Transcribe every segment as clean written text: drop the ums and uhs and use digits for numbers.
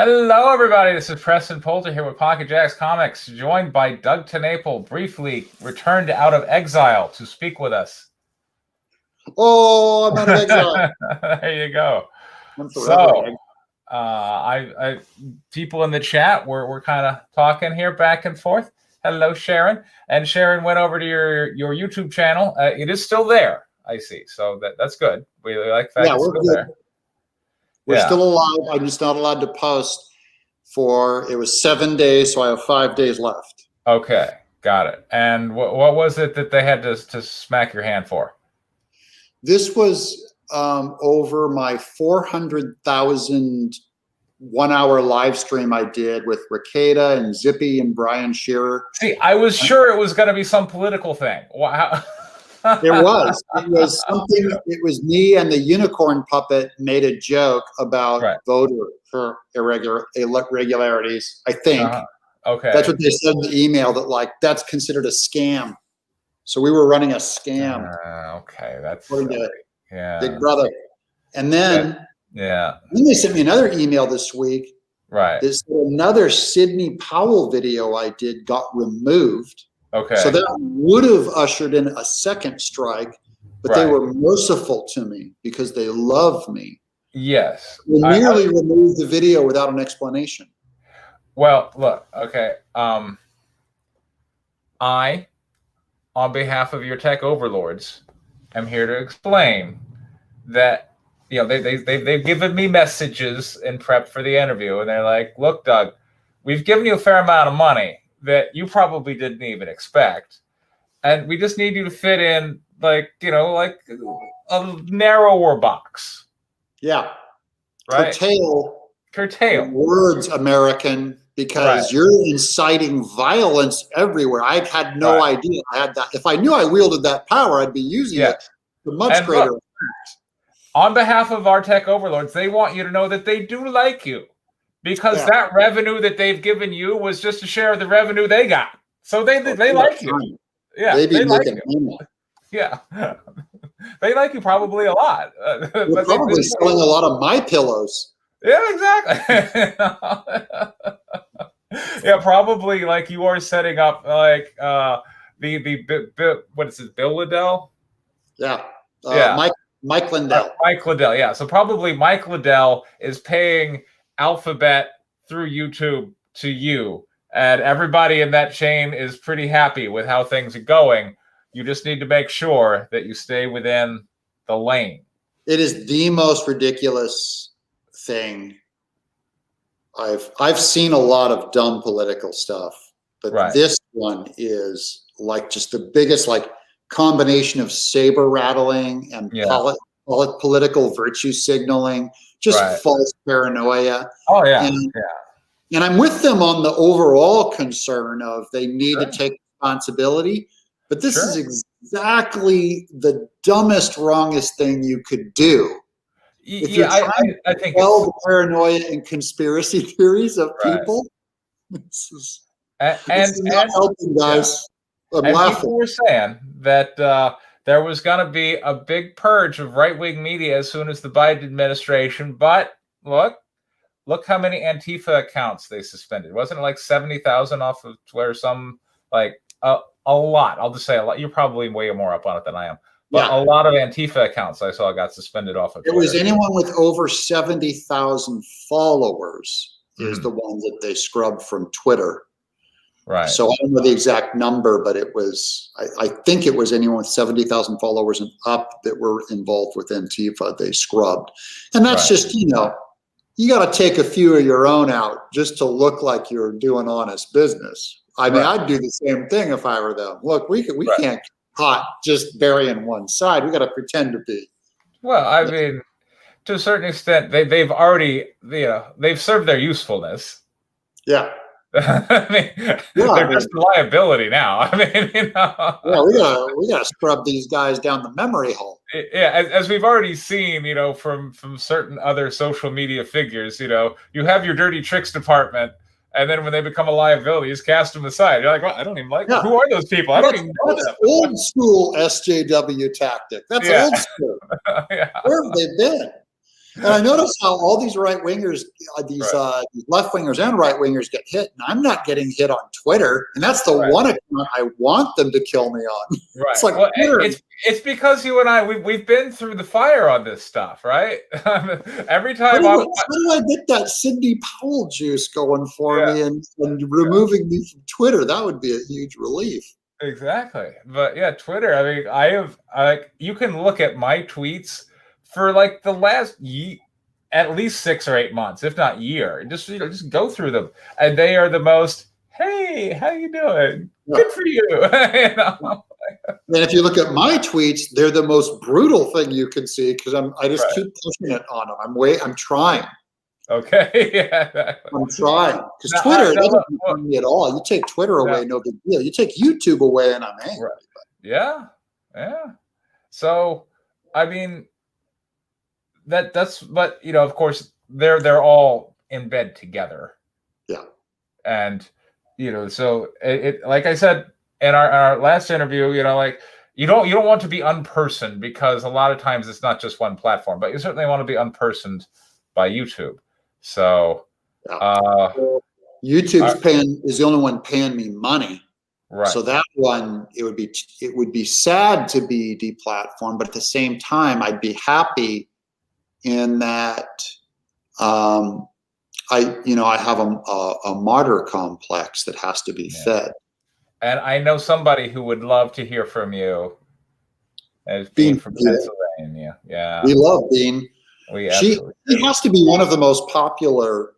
Hello, everybody. This is Preston Poulter here with Pocket Jacks Comics, joined by Doug Tennapel, briefly returned out of exile to speak with us. Oh, I'm out of exile. There you go. So, people in the chat, we're kind of talking here back and forth. Hello, Sharon. And Sharon went over to your YouTube channel. It is still there, I see. So that's good. We like that. Yeah, we're good. There. We're still alive. I'm just not allowed to post it was 7 days, so I have 5 days left. Okay, got it. And what was it that they had to smack your hand for? This was over my 400,000 1-hour live stream I did with Ricada and Zippy and Brian Shearer. See, I was sure it was going to be some political thing. Wow. It was something. It was me and the unicorn puppet made a joke about voter for irregularities. I think. Okay. That's what they said in the email, that that's considered a scam. So we were running a scam. Okay, that's Big Brother. And then then they sent me another email this week. Right. This another Sidney Powell video I did got removed. Okay. So that would have ushered in a second strike, but they were merciful to me because they love me. Yes. They merely removed the video without an explanation. Well, look, okay. I, on behalf of your tech overlords, am here to explain that they've given me messages in prep for the interview, and they're like, "Look, Doug, we've given you a fair amount of money that you probably didn't even expect, and we just need you to fit in like a narrower box." Yeah. Right. Curtail. Words, American, because you're inciting violence everywhere. I had no idea I had that. If I knew I wielded that power, I'd be using it to much greater effect. On behalf of our tech overlords, they want you to know that they do like you. Because that revenue that they've given you was just a share of the revenue they got. So they like you. Yeah, they like you. Yeah. They like you probably a lot. They're probably selling a lot of my pillows. Yeah, exactly. Yeah, probably like you are setting up like the what is it, Bill Liddell? Yeah. Mike Lindell. Mike Liddell, yeah. So probably Mike Liddell is paying Alphabet through YouTube to you, and everybody in that chain is pretty happy with how things are going. You just need to make sure that you stay within the lane. It is the most ridiculous thing. I've seen a lot of dumb political stuff, but this one is like just the biggest combination of saber rattling and political virtue signaling. Just false paranoia. Oh, yeah. And I'm with them on the overall concern of they need to take responsibility. But this is exactly the dumbest, wrongest thing you could do. If you're trying I think the paranoia and conspiracy theories of people, this is not helping, guys. I'm laughing. People were saying that there was going to be a big purge of right-wing media as soon as the Biden administration. But look how many Antifa accounts they suspended. Wasn't it like 70,000 off of Twitter? A lot. I'll just say a lot. You're probably way more up on it than I am. But a lot of Antifa accounts I saw got suspended off of Twitter. It was anyone with over 70,000 followers is the one that they scrubbed from Twitter. Right. So I don't know the exact number, but it was, I think it was anyone with 70,000 followers and up that were involved with Antifa, they scrubbed. And that's just, you got to take a few of your own out just to look like you're doing honest business. I mean, I'd do the same thing if I were them. Look, we can't caught just burying one side. We got to pretend to be. Well, I mean, to a certain extent, they've already, they've served their usefulness. Yeah. I mean, they're just a liability now. I mean, Yeah, we gotta scrub these guys down the memory hole. Yeah, as we've already seen, from certain other social media figures, you have your dirty tricks department, and then when they become a liability, you just cast them aside. You're like, well, I don't even like them. Who are those people? I don't even know them. Old school SJW tactic. That's old school. Where have they been? And I notice how all these right wingers, these left wingers and right wingers get hit, and I'm not getting hit on Twitter, and that's the one account I want them to kill me on. Right. It's like well, it's because you and I we've been through the fire on this stuff, right? Every time how do I get that Sidney Powell juice going for me and removing me from Twitter? That would be a huge relief. Exactly. But yeah, Twitter, I mean, you can look at my tweets for like the last at least 6 or 8 months, if not year. Just go through them, and they are the most, hey, how you doing? Good for you. You know? And if you look at my tweets, they're the most brutal thing you can see because I just keep pushing it on them. I'm trying. Okay. Yeah. I'm trying because Twitter doesn't harm me at all. You take Twitter away, no big deal. You take YouTube away, and I'm angry. Right. Yeah. Yeah. So, I mean, that's but you know, of course, they're all in bed together. Yeah. And you know, so it like I said in our last interview, you know, like you don't want to be unpersoned because a lot of times it's not just one platform, but you certainly want to be unpersoned by YouTube. So YouTube's is the only one paying me money. Right. So that one, it would be sad to be deplatformed, but at the same time, I'd be happy in that I have a martyr complex that has to be fed. And I know somebody who would love to hear from you as Bean from Pennsylvania. Yeah. We love Bean. She has to be one of the most popular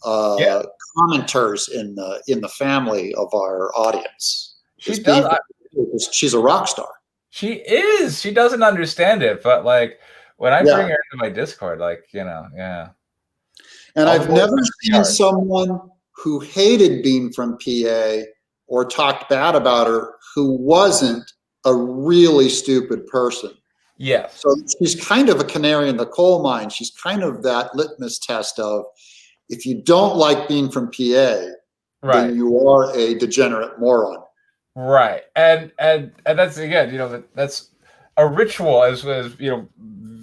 commenters in the family of our audience. She's a rock star. She is. She doesn't understand it, but like when I bring her into my Discord, like, you know, And I've never seen someone who hated Bean from PA or talked bad about her who wasn't a really stupid person. Yes. So she's kind of a canary in the coal mine. She's kind of that litmus test of if you don't like Bean from PA, then you are a degenerate moron. Right. And that's, again, you know, that's a ritual as you know,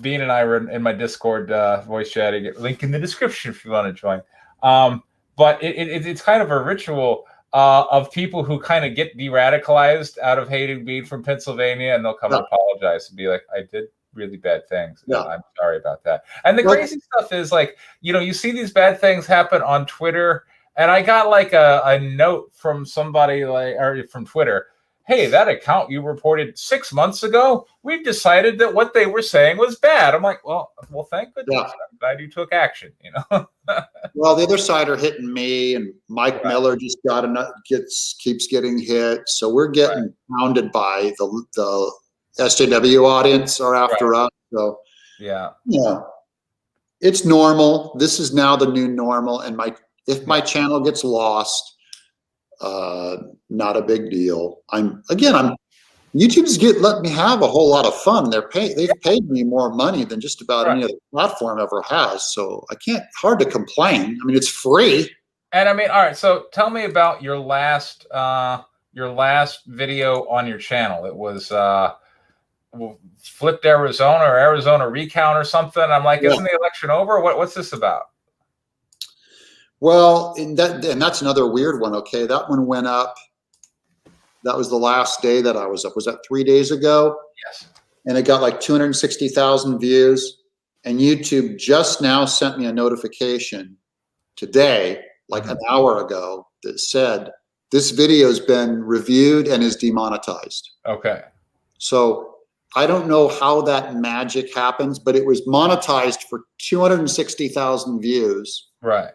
Bean and I were in my Discord voice chat. Link in the description if you want to join. But it's kind of a ritual of people who kind of get de-radicalized out of hating Bean from Pennsylvania, and they'll come and apologize and be like, I did really bad things. Yeah. I'm sorry about that. And the crazy stuff is, like, you know, you see these bad things happen on Twitter, and I got like a note from somebody or from Twitter. Hey, that account you reported 6 months ago, we've decided that what they were saying was bad. I'm like, well, thank goodness. Yeah. I'm glad you took action, you know? Well, the other side are hitting me, and Mike Miller just keeps getting hit. So we're getting pounded by the SJW audience are after us. So it's normal. This is now the new normal. And if my channel gets lost, not a big deal. YouTube's let me have a whole lot of fun. They've paid me more money than just about any other platform ever has. So hard to complain. I mean, it's free. And I mean, all right. So tell me about your last video on your channel. It was flipped Arizona or Arizona recount or something. I'm like, isn't the election over? What's this about? Well, and that's another weird one. Okay, that one went up. That was the last day that I was up. Was that 3 days ago? Yes. And it got like 260,000 views. And YouTube just now sent me a notification today, like an hour ago, that said this video has been reviewed and is demonetized. Okay. So I don't know how that magic happens, but it was monetized for 260,000 views. Right.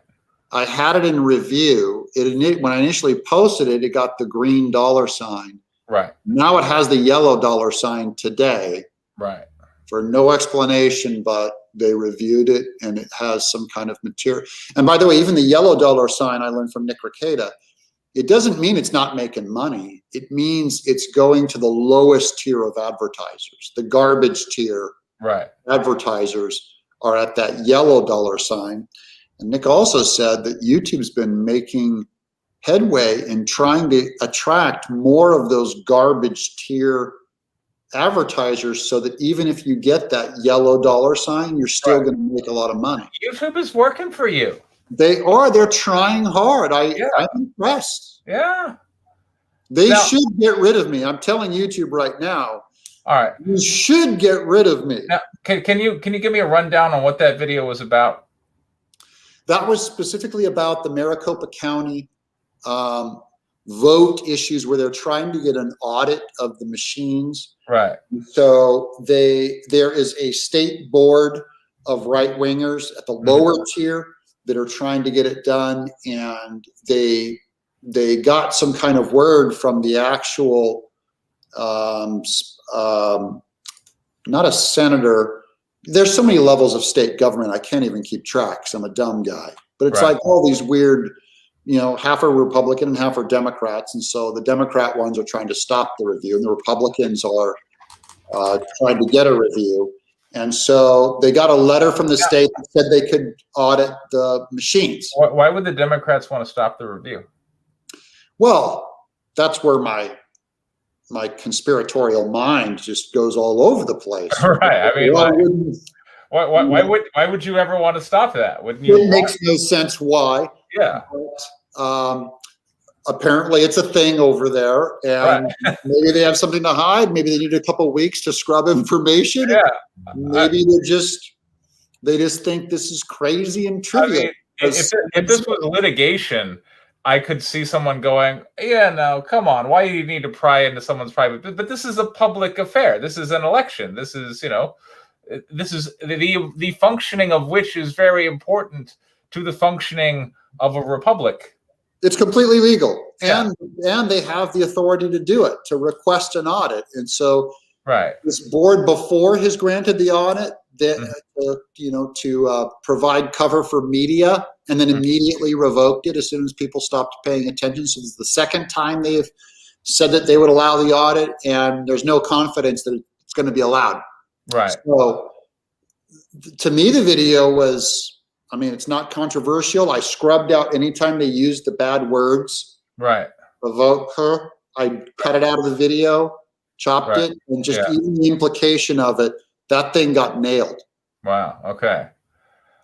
I had it in review. When I initially posted it, it got the green $sign. Right. Now it has the yellow $sign today. Right. For no explanation, but they reviewed it and it has some kind of material. And by the way, even the yellow $sign I learned from Nick Rekieta, it doesn't mean it's not making money. It means it's going to the lowest tier of advertisers. The garbage tier advertisers are at that yellow $sign. And Nick also said that YouTube's been making headway in trying to attract more of those garbage tier advertisers so that even if you get that yellow dollar sign, you're still going to make a lot of money. YouTube is working for you. They're trying hard. I'm impressed. Yeah. They should get rid of me. I'm telling YouTube right now. All right. You should get rid of me. Now, can you give me a rundown on what that video was about? That was specifically about the Maricopa County vote issues where they're trying to get an audit of the machines. Right. So there is a state board of right-wingers at the lower tier that are trying to get it done, and they got some kind of word from the actual not a senator. There's so many levels of state government, I can't even keep track because I'm a dumb guy. But it's like all these weird, half are Republican and half are Democrats. And so the Democrat ones are trying to stop the review, and the Republicans are trying to get a review. And so they got a letter from the state that said they could audit the machines. Why would the Democrats want to stop the review? Well, that's where my conspiratorial mind just goes all over the place. Right. I mean, why would you ever want to stop that? Wouldn't you? It makes no sense why. Yeah. But, apparently it's a thing over there, and maybe they have something to hide. Maybe they need a couple of weeks to scrub information. Yeah. Maybe they just think this is crazy and trivial. I mean, if this was litigation, I could see someone going, yeah, no, come on. Why do you need to pry into someone's private? But this is a public affair. This is an election. This is, this is the functioning of which is very important to the functioning of a republic. It's completely legal, and they have the authority to do it, to request an audit. And so this board before has granted the audit to provide cover for media, and then immediately revoked it as soon as people stopped paying attention. So this is the second time they've said that they would allow the audit, and there's no confidence that it's going to be allowed. Right. So to me, the video was, I mean, it's not controversial. I scrubbed out anytime they used the bad words. Right. Revoke her. I cut it out of the video, chopped it, and just even the implication of it, that thing got nailed. Wow. Okay.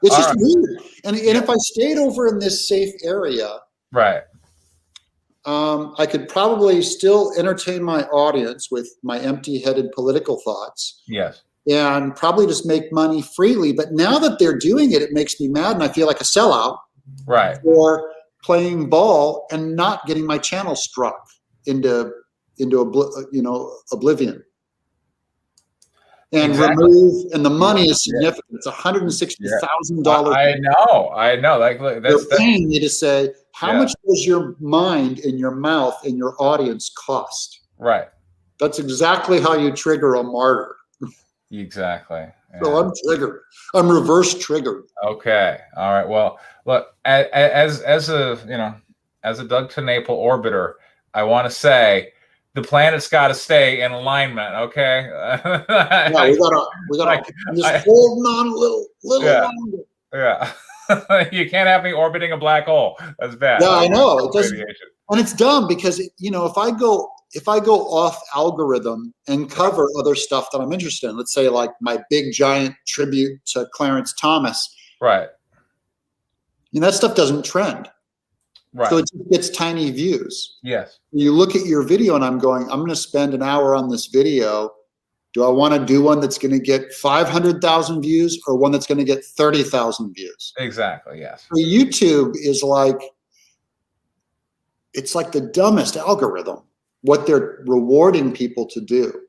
It's just weird. And if I stayed over in this safe area, I could probably still entertain my audience with my empty-headed political thoughts. Yes. And probably just make money freely. But now that they're doing it, it makes me mad, and I feel like a sellout. Right. For playing ball and not getting my channel struck into oblivion. And remove, and the money is significant. It's $160,000. I know. Like they're paying me to say, how much does your mind and your mouth and your audience cost? Right. That's exactly how you trigger a martyr. Exactly. Yeah. So I'm triggered. I'm reverse triggered. Okay. All right. Well, look, as a Doug Tennapel orbiter, I want to say the planet's got to stay in alignment. Okay. Yeah, we gotta just holding on a little longer. Yeah. You can't have me orbiting a black hole. That's bad. Yeah, I know. It doesn't, and it's dumb because if I go off algorithm and cover other stuff that I'm interested in, let's say like my big giant tribute to Clarence Thomas, right? That stuff doesn't trend, right? So it just gets tiny views. Yes. You look at your video, and I'm going to spend an hour on this video. Do I want to do one that's going to get 500,000 views or one that's going to get 30,000 views? Exactly. Yes. So YouTube is it's like the dumbest algorithm. What they're rewarding people to do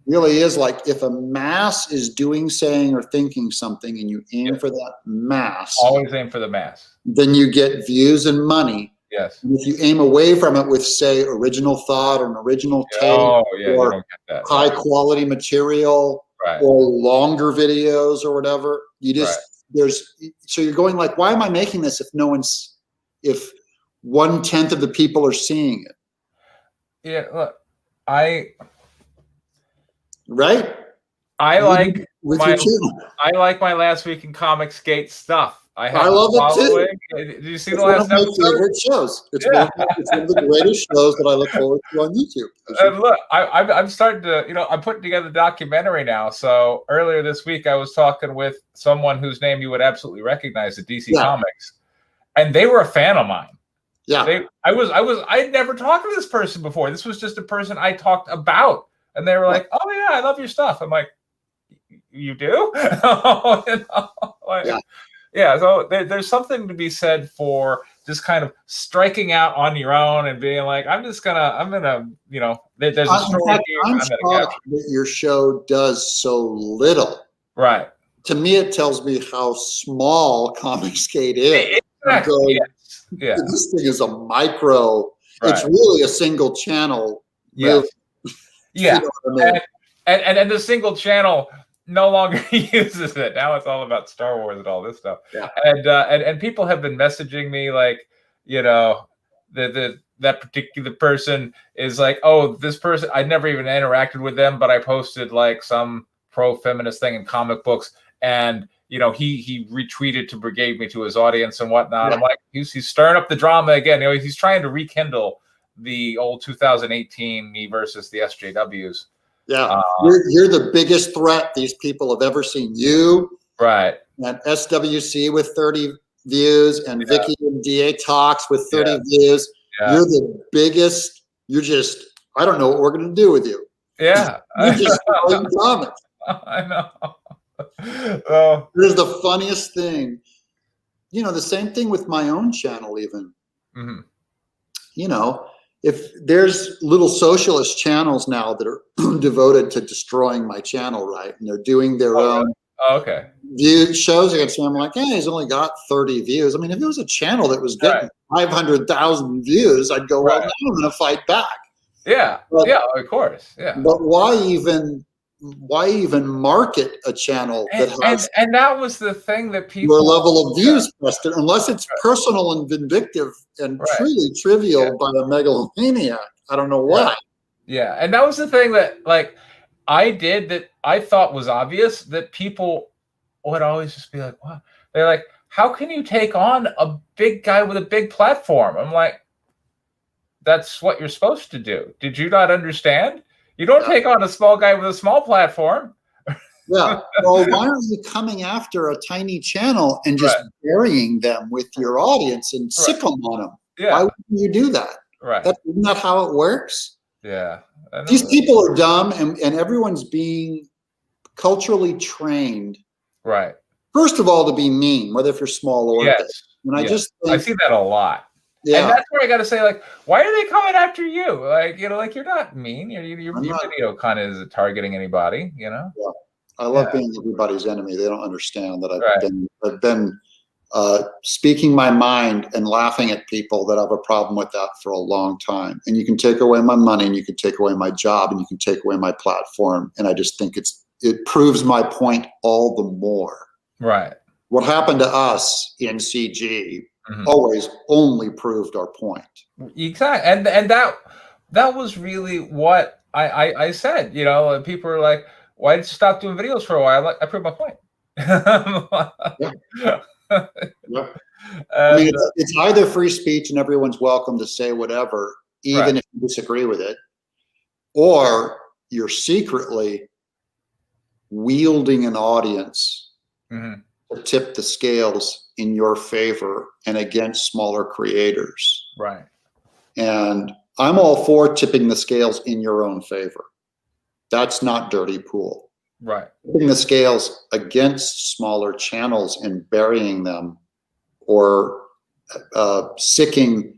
really is like, if a mass is doing, saying, or thinking something, and you aim for that mass, always aim for the mass, then you get views and money. Yes. And if you aim away from it with, say, original thought or an original take, or high quality material, or longer videos or whatever, you just so you're going like, why am I making this if 1/10 of the people are seeing it? Yeah, look, I like my Last Week in Comics Gate stuff. I have I love it following. too. Did you see It's the one last of my episode? favorite shows. It's, Yeah. it's one of the greatest shows that I look forward to on YouTube. And look, I'm starting to, I'm putting together a documentary now. So earlier this week, I was talking with someone whose name you would absolutely recognize at DC Comics, and they were a fan of mine. Yeah. I'd never talked to this person before. This was just a person I talked about, and they were like, "Oh yeah, I love your stuff." I'm like, "You do?" Yeah. So there's something to be said for just kind of striking out on your own and being like, I'm gonna, there's a story here. I'm shocked that your show does so little. Right. To me, it tells me how small Comicsgate is. Exactly. Yeah. This thing is a micro. Right. It's really a single channel. Yes. Yeah. You know what I mean? And the single channel no longer uses it. Now it's all about Star Wars and all this stuff. Yeah. And people have been messaging me like, that particular person is like, oh, this person, I never even interacted with them, but I posted like some pro-feminist thing in comic books, and he retweeted to brigade me to his audience and whatnot. Yeah. I'm like, he's stirring up the drama again. He's trying to rekindle the old 2018 me versus the SJWs. Yeah, you're the biggest threat these people have ever seen. You, right? And SWC with 30 views, and Vicky and DA Talks with 30 views. Yeah. You're the biggest. You're just, I don't know what we're going to do with you. Yeah, you're just throwing comments. I know. Here's the funniest thing. The same thing with my own channel, even. Mm-hmm. If there's little socialist channels now that are devoted to destroying my channel, right? And they're doing their own shows against me. I'm like, hey, he's only got 30 views. I mean, if it was a channel that was getting 500,000 views, I'd go, well, now I'm going to fight back. Yeah, of course. Yeah. But why even market a channel that has and that was the thing that people your level of views, Preston, unless it's personal and vindictive and truly trivial by a megalomaniac. I don't know why. Yeah, and that was the thing that like I did that I thought was obvious, that people would always just be like, wow. They're like, how can you take on a big guy with a big platform? I'm like, that's what you're supposed to do. Did you not understand? You don't take on a small guy with a small platform. Yeah. Well, why aren't you coming after a tiny channel and just burying them with your audience and sick them on them? Yeah. Why wouldn't you do that? Right. Isn't that how it works? Yeah. These people are dumb, and everyone's being culturally trained. Right. First of all, to be mean, whether if you're small or big. And I just think, I see that a lot. Yeah. And that's where I got to say, like, why are they coming after you? Like, like you're not mean. Your video kind of isn't targeting anybody, Yeah. I love being everybody's enemy. They don't understand that I've been speaking my mind and laughing at people that have a problem with that for a long time. And you can take away my money, and you can take away my job, and you can take away my platform. And I just think it proves my point all the more. Right. What happened to us in CG always only proved our point. Exactly. And that was really what I said. People are like, why did you stop doing videos for a while? I proved my point. I mean, it's either free speech and everyone's welcome to say whatever, even if you disagree with it, or you're secretly wielding an audience to tip the scales in your favor and against smaller creators. Right. And I'm all for tipping the scales in your own favor. That's not dirty pool. Right. Tipping the scales against smaller channels and burying them, or sicking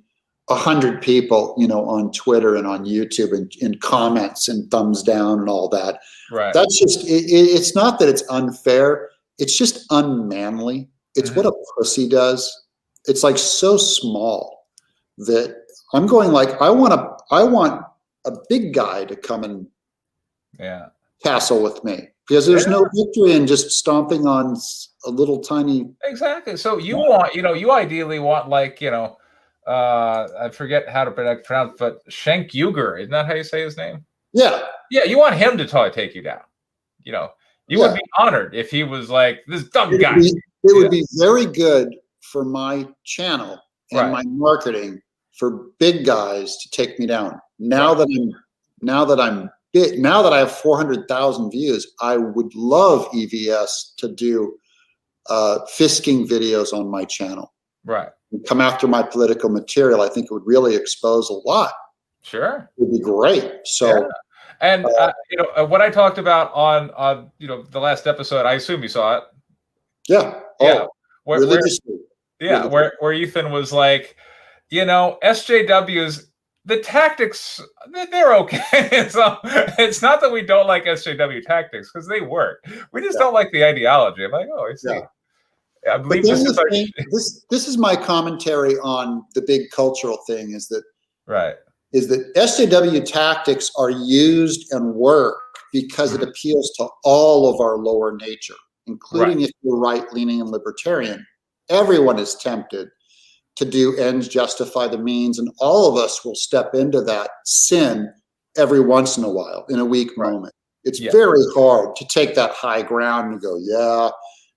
100 people, on Twitter and on YouTube and in comments and thumbs down and all that. Right. That's just, it's not that it's unfair. It's just unmanly. It's what a pussy does. It's like so small that I'm going like, I want a big guy to come and tassel with me, because there's no victory in just stomping on a little tiny. Exactly. So you want, you ideally want, like, I forget how to pronounce, but Schenk Uger, isn't that how you say his name? Yeah. Yeah. You want him to take you down. You would be honored if he was like this dumb guy. it would be very good for my channel and my marketing for big guys to take me down. Now that I'm big, now that I have 400,000 views, I would love EVS to do fisking videos on my channel. Right. Come after my political material. I think it would really expose a lot. Sure. It would be great. So, and you know, what I talked about on you know, the last episode, I assume you saw it. Yeah. Yeah. Religiously. Where Ethan was like, you know, SJWs, the tactics, they're okay. So it's not that we don't like SJW tactics, because they work. We just don't like the ideology. I'm like, oh, I see. I believe this is my commentary on the big cultural thing, is that that SJW tactics are used and work because it appeals to all of our lower nature, including if you're right-leaning and libertarian. Everyone is tempted to do ends justify the means, and all of us will step into that sin every once in a while in a weak moment. It's very hard to take that high ground and go, yeah,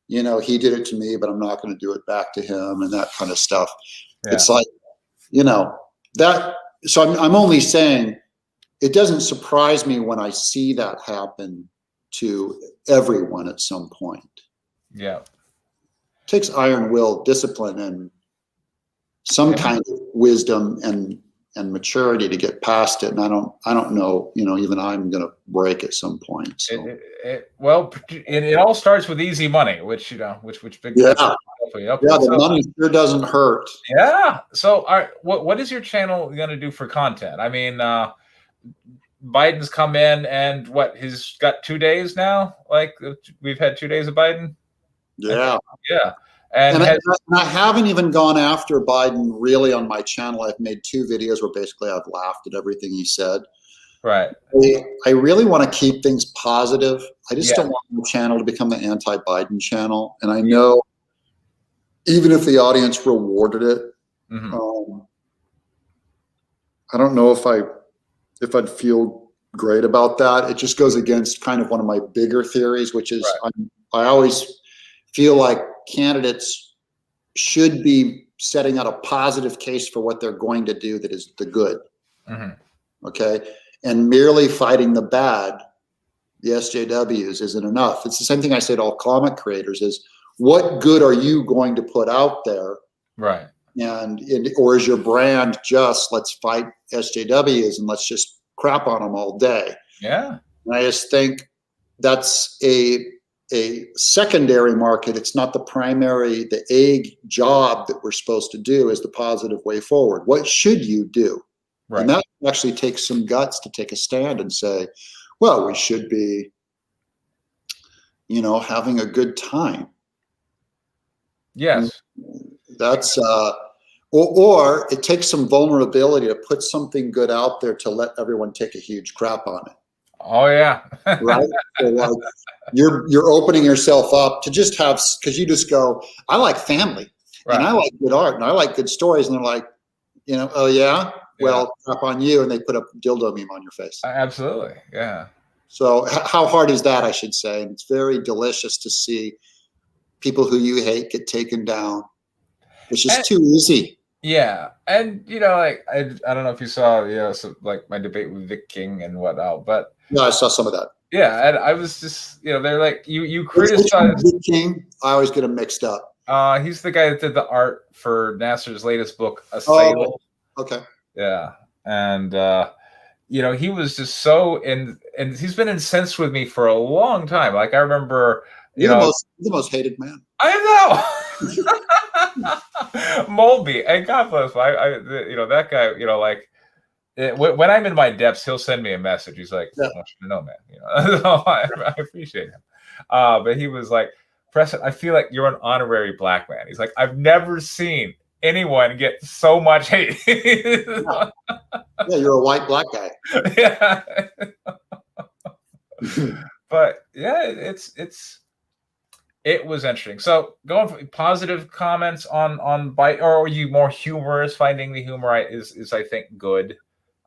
you know, he did it to me, but I'm not going to do it back to him, and that kind of stuff. It's like, you know, that. So I'm only saying, it doesn't surprise me when I see that happen to everyone at some point. Yeah. It takes iron will, discipline, and some kind of wisdom and maturity to get past it. And I don't know, you know, even I'm going to break at some point. So. Well, it all starts with easy money, which, you know, which big the money sure doesn't hurt. Yeah. So, what is your channel going to do for content? I mean, Biden's come in, and he's got 2 days now. Like, we've had 2 days of Biden. Yeah. Yeah. And I haven't even gone after Biden really on my channel. I've made 2 videos where basically I've laughed at everything he said. Right. I really want to keep things positive. I just don't want my channel to become the anti-Biden channel. And I know even if the audience rewarded it, I don't know if I'd feel great about that. It just goes against kind of one of my bigger theories, which is I always feel like candidates should be setting out a positive case for what they're going to do that is the good. Okay. And merely fighting the bad, the SJWs, isn't enough. It's the same thing I say to all comic creators is, what good are you going to put out there? Right. Or is your brand just, let's fight SJWs and let's just crap on them all day? Yeah. And I just think that's a secondary market. It's not the primary, the job that we're supposed to do is the positive way forward. What should you do? Right. And that actually takes some guts to take a stand and say, well, we should be, you know, having a good time. Yes. That's, or it takes some vulnerability to put something good out there to let everyone take a huge crap on it. Oh yeah. Right. So like you're opening yourself up to just have, because you just go, I like family and I like good art and I like good stories, and they're like, you know, oh yeah, well, crap on you, and they put a dildo meme on your face. Absolutely. Yeah. So how hard is that, I should say? And it's very delicious to see people who you hate get taken down. It's just too easy. Yeah. And, you know, like, I don't know if you saw, you know, so, like my debate with Vic King and whatnot, but. No, I saw some of that. Yeah. And I was just, you know, they're like, you criticize. Vic King? I always get him mixed up. He's the guy that did the art for Nasser's latest book, Exile. Oh, okay. Yeah. And, you know, he was just so and he's been incensed with me for a long time. Like, I remember, you're the most hated man. I know. Molby, and God bless him. You know, that guy, you know, like, when I'm in my depths, he'll send me a message. He's like, I want you to know, man. You know, so I appreciate him. But he was like, Preston, I feel like you're an honorary black man. He's like, I've never seen anyone get so much hate. Yeah, you're a white black guy. Yeah. But yeah, it was interesting. So going for positive comments on Biden, or are you more humorous? Finding the humor is I think good.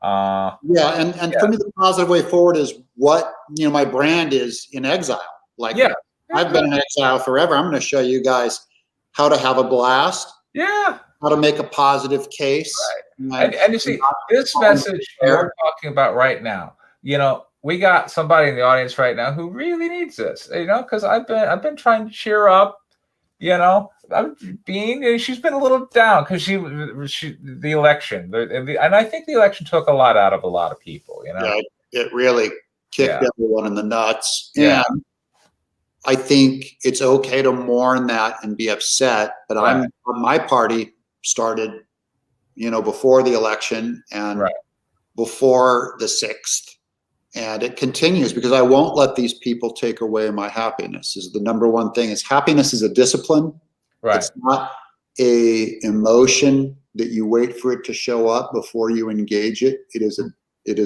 And for me, the positive way forward is what, my brand is in exile. Like, I've been in exile forever. I'm going to show you guys how to have a blast, Yeah. how to make a positive case. Right. And you see, this message you're talking about right now, we got somebody in the audience right now who really needs this, because I've been trying to cheer up, she's been a little down because the election, and I think the election took a lot out of a lot of people, Yeah, it really kicked everyone in the nuts. Yeah. And I think it's okay to mourn that and be upset, but my party started, before the election and before the 6th. And it continues because I won't let these people take away my happiness. Is the number one thing. Is happiness is a discipline. Right. It's not a emotion that you wait for it to show up before you engage it. It is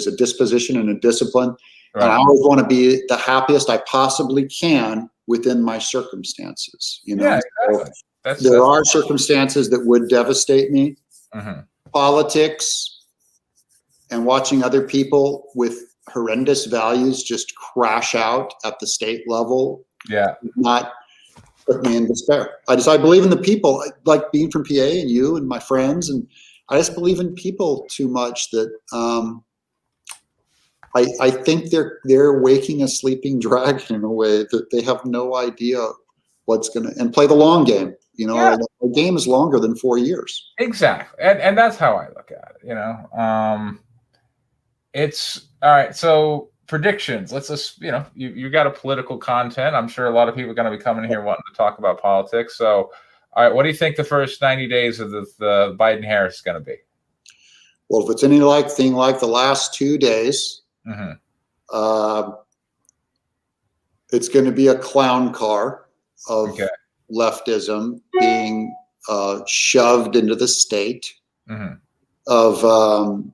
a disposition and a discipline. Right. And I always want to be the happiest I possibly can within my circumstances. Yeah, exactly. So there are circumstances that would devastate me. Mm-hmm. Politics and watching other people with horrendous values just crash out at the state level. Yeah. Not put me in despair. I believe in the people. I like being from PA and you and my friends, and I just believe in people too much that I think they're waking a sleeping dragon in a way that they have no idea what's gonna, and play the long game. The game is longer than 4 years. Exactly, and that's how I look at it. It's all right. So predictions. Let's just, you got a political content. I'm sure a lot of people are going to be coming here wanting to talk about politics. So, all right, what do you think the first 90 days of the Biden-Harris is going to be? Well, if it's anything like the last 2 days, it's going to be a clown car of leftism being shoved into the state, of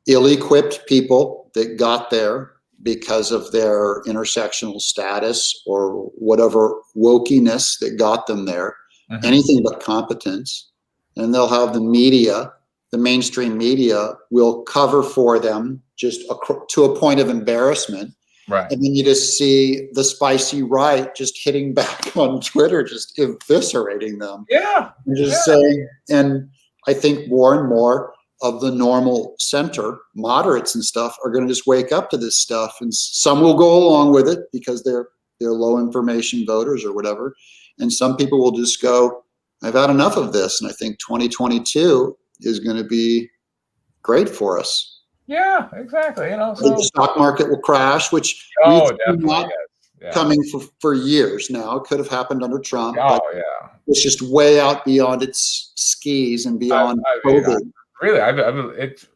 ill-equipped people that got there because of their intersectional status or whatever wokeness that got them there, anything but competence. And they'll have the media, the mainstream media will cover for them just to a point of embarrassment. Right. And then you just see the spicy right just hitting back on Twitter, just eviscerating them. Yeah. And just saying, and I think more and more of the normal center, moderates and stuff, are going to just wake up to this stuff, and some will go along with it because they're low information voters or whatever, and some people will just go, I've had enough of this. And I think 2022 is going to be great for us. Yeah, exactly. I think the stock market will crash, which we've been coming for years now. It could have happened under Trump. Oh, but it's just way out beyond its skis and beyond COVID. Really, it's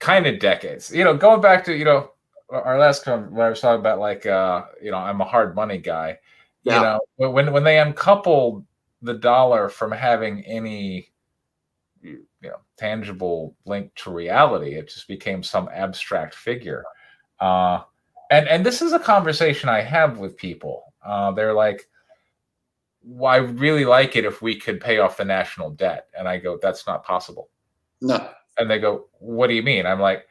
kind of decades. Going back to our last when I was talking about I'm a hard money guy. When they uncoupled the dollar from having any tangible link to reality, it just became some abstract figure. And this is a conversation I have with people. They're like, well, I really like it if we could pay off the national debt. And I go, that's not possible. No. And they go, what do you mean? I'm like,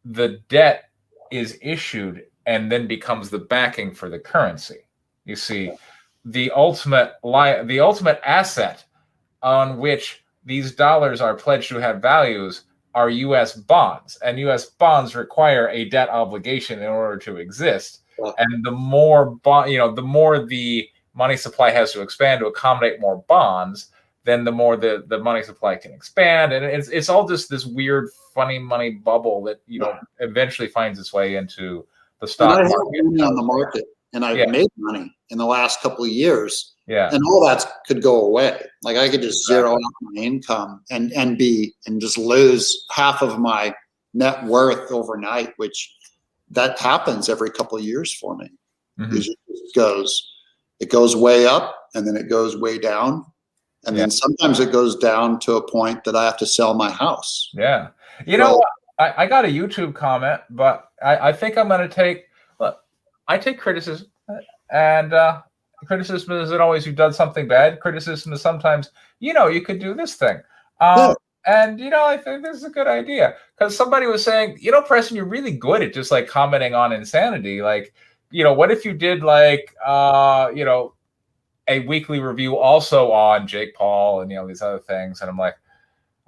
the debt is issued and then becomes the backing for the currency. You see, the ultimate asset on which these dollars are pledged to have values are U.S. bonds, and U.S. bonds require a debt obligation in order to exist. And the more the more the money supply has to expand to accommodate more bonds, then the more the money supply can expand, and it's all just this weird, funny money bubble that eventually finds its way into the stock market. I have money on the market, and I've made money in the last couple of years. Yeah, and all that could go away. Like I could just zero out my income and just lose half of my net worth overnight, which that happens every couple of years for me. It goes way up, and then it goes way down. And then sometimes it goes down to a point that I have to sell my house. Yeah. Know what? I got a YouTube comment, but I think I'm going to take, I take criticism, and criticism isn't always you've done something bad. Criticism is sometimes, you could do this thing. And, I think this is a good idea, because somebody was saying, Preston, you're really good at just like commenting on insanity. Like, what if you did like, a weekly review also on Jake Paul and, you know, these other things. And I'm like,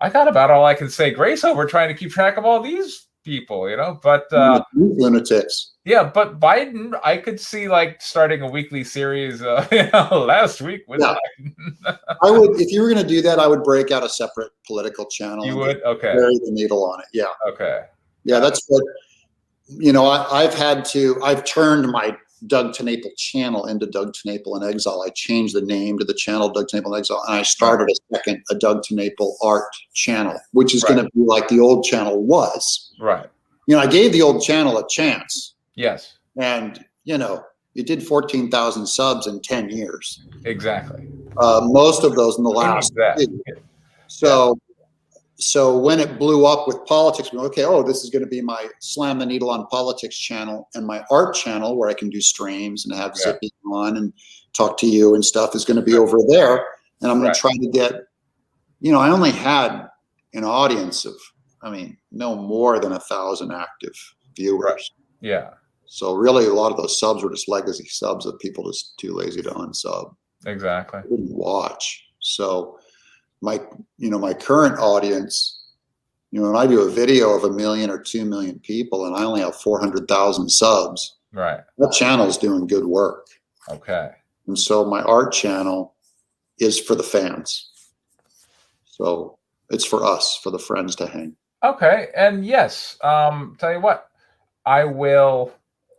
I got about all I can say grace over trying to keep track of all these people, you know, but lunatics. Yeah, but Biden, I could see like starting a weekly series. You know, last week was Biden. I would, if you were going to do that, I would break out a separate political channel. You would? Okay. Bury the needle on it. Yeah. Okay. Yeah, that's what, you know, I've turned my Doug Tennapel channel into Doug Tennapel in Exile. I changed the name to the channel Doug Tennapel in Exile, and I started a Doug Tennapel art channel, which is going to be like the old channel was. Right. You know, I gave the old channel a chance. Yes. And, you know, it did 14,000 subs in 10 years. Exactly. Most of those in the last year. So when it blew up with politics, we went, okay, oh, this is going to be my Slam the Needle on Politics channel, and my art channel where I can do streams and have Zippy on and talk to you and stuff is going to be over there. And I'm going to try to get, you know, I only had an audience of, I mean, no more than 1,000 active viewers. Right. Yeah. So really a lot of those subs were just legacy subs that people just too lazy to unsub. Exactly. Didn't watch. So my current audience, you know, when I do a video of 1 million or 2 million people and I only have 400,000 subs, right, that channel's doing good work. Okay. And so my art channel is for the fans. So it's for us, for the friends to hang. Okay. And yes, tell you what, I will,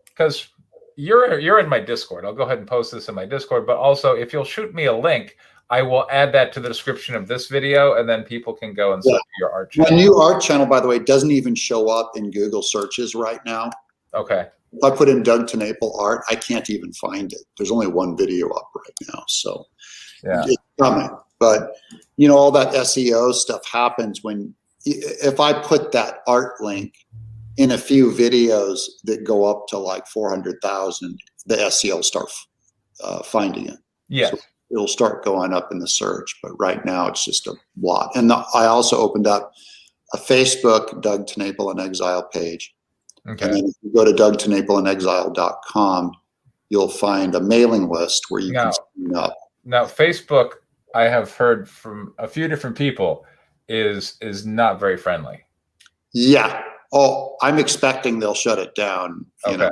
because you're in my Discord. I'll go ahead and post this in my Discord, but also if you'll shoot me a link, I will add that to the description of this video, and then people can go and search your art channel. My new art channel, by the way, doesn't even show up in Google searches right now. Okay. If I put in Doug Tennapel art, I can't even find it. There's only one video up right now, so it's coming. But you know, all that SEO stuff happens when, if I put that art link in a few videos that go up to like 400,000, the SEO will start finding it. Yes. So it'll start going up in the search, but right now it's just a lot. And I also opened up a Facebook Doug Tennapel in Exile page. Okay. And then if you go to DougTennapelInExile.com, you'll find a mailing list where you can sign up. Now, Facebook, I have heard from a few different people, is not very friendly. Yeah. Oh, I'm expecting they'll shut it down. You know,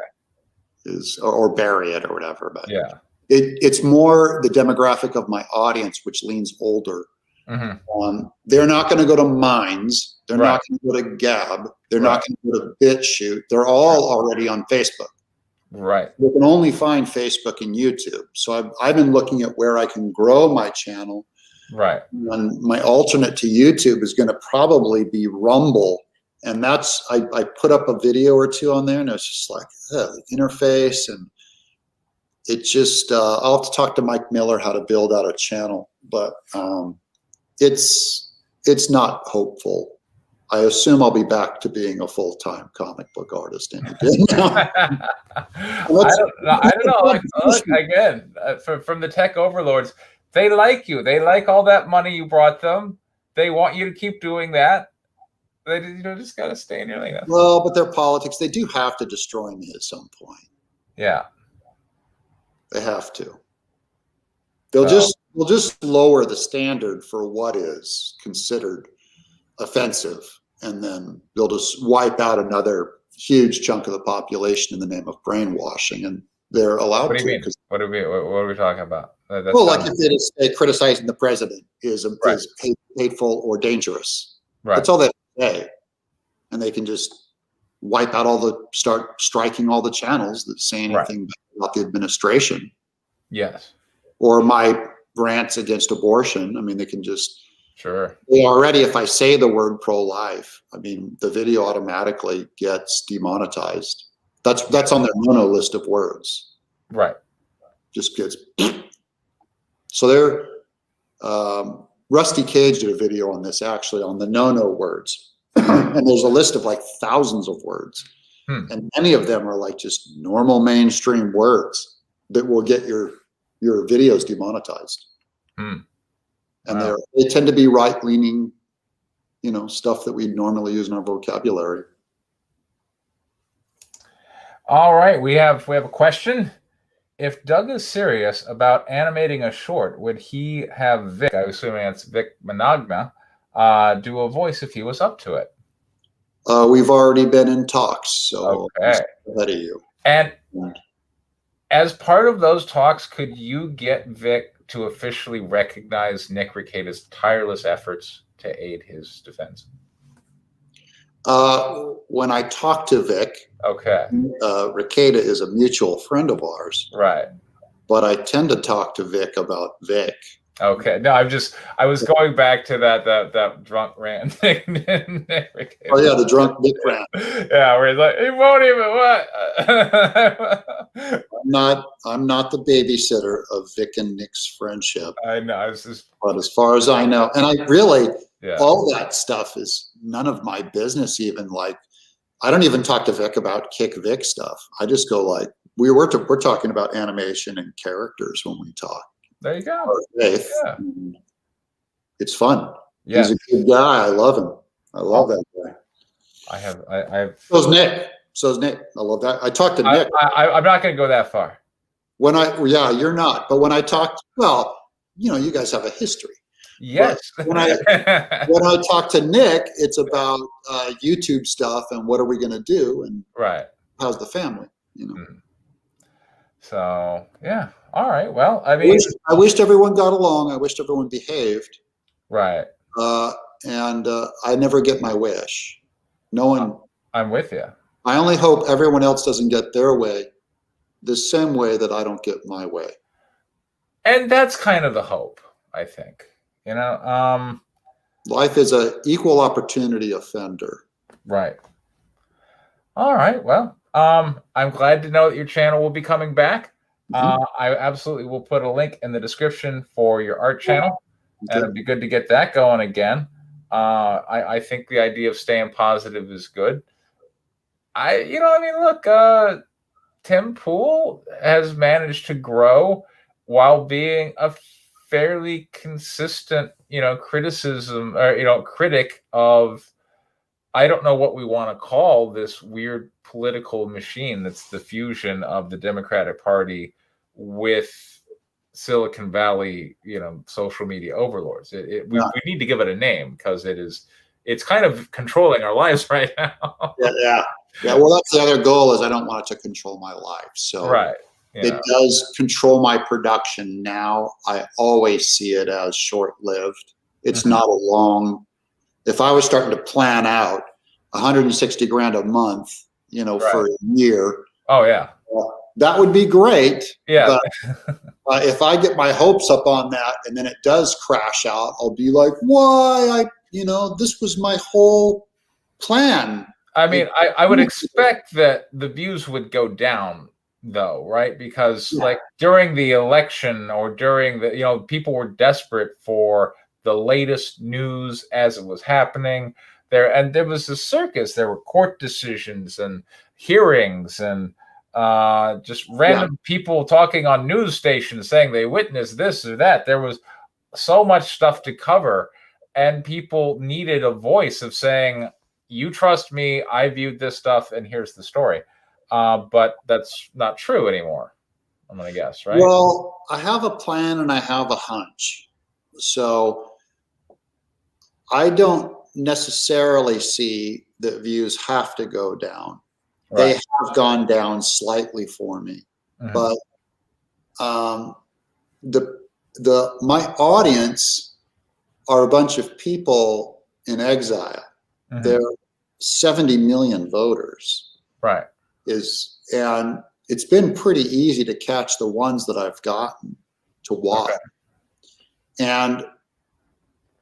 or bury it or whatever. But yeah. It's more the demographic of my audience, which leans older. Mm-hmm. They're not going to go to Minds. They're not going to go to Gab. They're not going to go to BitChute. They're all already on Facebook. Right. You can only find Facebook and YouTube. So I've been looking at where I can grow my channel. Right. And my alternate to YouTube is going to probably be Rumble. And that's, I put up a video or two on there, and it's just like the interface, and it just, I'll have to talk to Mike Miller how to build out a channel, but it's not hopeful. I assume I'll be back to being a full-time comic book artist. I don't know. Look, again, from the tech overlords, they like you. They like all that money you brought them. They want you to keep doing that. They just got to stay in your lane. Well, but their politics, they do have to destroy me at some point. Yeah. They have to. They'll just lower the standard for what is considered offensive, and then they'll just wipe out another huge chunk of the population in the name of brainwashing, and they're allowed to. What do you mean? What are we talking about? Well, like if it is criticizing the president is hateful or dangerous. Right. That's all they say, and they can just wipe out start striking all the channels that say anything about the administration. Yes. Or my rants against abortion. I mean, they can just. Sure. They already, if I say the word pro-life, I mean, the video automatically gets demonetized. That's on their no-no list of words. Right. Just gets. So they're. Rusty Cage did a video on this, actually, on the no-no words. And there's a list of like thousands of words. And many of them are like just normal mainstream words that will get your videos demonetized. And they tend to be right-leaning, stuff that we normally use in our vocabulary. All right, we have a question. if Doug is serious about animating a short, would he have Vic, I'm assuming it's Vic Managna, do a voice if he was up to it? We've already been in talks, so okay. ahead of you. And as part of those talks, could you get Vic to officially recognize Nick Rekieta's tireless efforts to aid his defense? When I talk to Vic, okay, Rekieta is a mutual friend of ours, right? But I tend to talk to Vic about Vic. Okay, no, I was going back to that drunk rant thing. Oh yeah, the drunk Vic rant. Yeah, where he's like, he won't even what? I'm not the babysitter of Vic and Nick's friendship. I know. It's just, but as far as I know, and I really, yeah. all that stuff is none of my business. Even like, I don't even talk to Vic about Kick Vic stuff. I just go like, we're talking about animation and characters when we talk. There you go. Yeah. It's fun. Yeah. He's a good guy. I love him. I love that guy. I have. So's Nick. I love that. I talked to Nick. I'm not going to go that far. Yeah, you're not. But when I talked, well, you guys have a history. Yes. But when I talk to Nick, it's about YouTube stuff and what are we going to do and right. How's the family, So yeah. All right. Well, I mean, I wished everyone got along. I wished everyone behaved. Right. And I never get my wish. No one. I'm with you. I only hope everyone else doesn't get their way the same way that I don't get my way. And that's kind of the hope, I think. Life is an equal opportunity offender. Right. All right. Well, I'm glad to know that your channel will be coming back. I absolutely will put a link in the description for your art channel, and it'd be good to get that going again. I think the idea of staying positive is good. Look, Tim Pool has managed to grow while being a fairly consistent, criticism or, critic of, I don't know what we want to call this weird political machine that's the fusion of the Democratic Party with Silicon Valley, social media overlords. We need to give it a name because it's kind of controlling our lives right now. Yeah. Well, that's the other goal is I don't want it to control my life. So right. It does control my production now. I always see it as short-lived. It's not a long. If I was starting to plan out 160 grand a month, for a year. Oh yeah. That would be great. Yeah. But if I get my hopes up on that and then it does crash out, I'll be like, why? This was my whole plan. I mean, I would expect that the views would go down though, right? Because like during the election or during the, people were desperate for the latest news as it was happening there. And there was a circus. There were court decisions and hearings and just random people talking on news stations saying they witnessed this or that. There was so much stuff to cover and people needed a voice of saying, you trust me, I viewed this stuff and here's the story. But that's not true anymore, I'm going to guess, right? Well, I have a plan and I have a hunch. So I don't necessarily see that views have to go down. Right. They have gone down slightly for me. But my audience are a bunch of people in exile. They're 70 million voters. Right. And it's been pretty easy to catch the ones that I've gotten to watch. Okay. And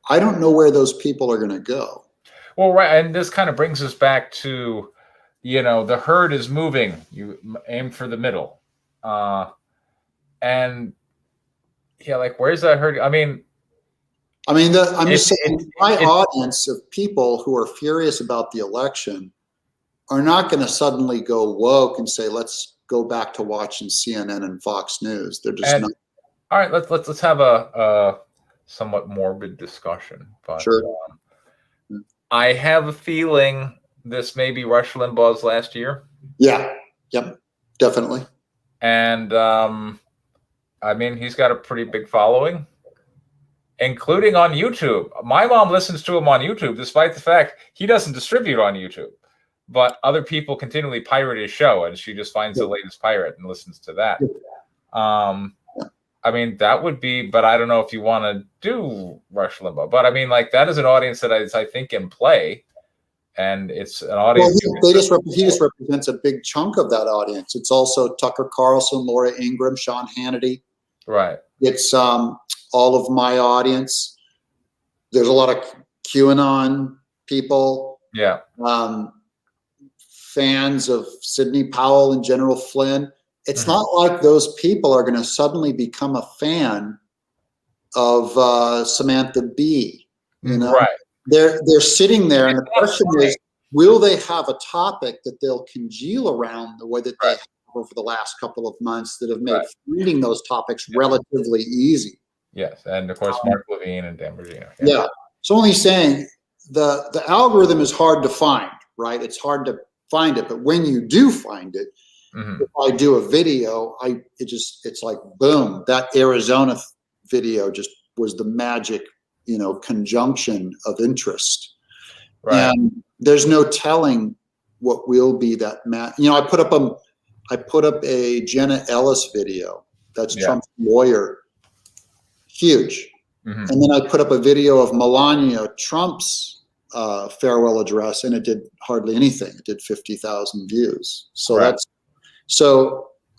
I don't know where those people are going to go. Well, right. And this kind of brings us back to, the herd is moving. You aim for the middle. And like, where's that herd? I'm just saying my audience of people who are furious about the election are not going to suddenly go woke and say, let's go back to watching CNN and Fox News. They're just not. All right, let's have a somewhat morbid discussion. But, sure. I have a feeling this may be Rush Limbaugh's last year. Yeah. Yep. Definitely. And I mean, he's got a pretty big following, including on YouTube. My mom listens to him on YouTube, despite the fact he doesn't distribute on YouTube. But other people continually pirate his show, and she just finds the latest pirate and listens to that. I mean, that would be, but I don't know if you want to do Rush Limbaugh. But I mean, like, that is an audience that is, I think, in play. And it's an audience. Well, he just represents a big chunk of that audience. It's also Tucker Carlson, Laura Ingraham, Sean Hannity. Right. It's all of my audience. There's a lot of QAnon people. Yeah. Fans of Sidney Powell and General Flynn. It's not like those people are going to suddenly become a fan of Samantha Bee. You know, right? They're sitting there, and the question is, will they have a topic that they'll congeal around the way that they have over the last couple of months that have made finding those topics relatively easy? Yes, and of course Mark Levine and Dan Bongino. Yeah. So only saying the algorithm is hard to find, right? It's hard to find it, but when you do find it, if I do a video, it's like boom, that Arizona video just was the magic, conjunction of interest. Right. And there's no telling what will be that I put up a Jenna Ellis video. That's Trump's lawyer. Huge. And then I put up a video of Melania Trump's farewell address, and it did hardly anything. It did 50,000 views. So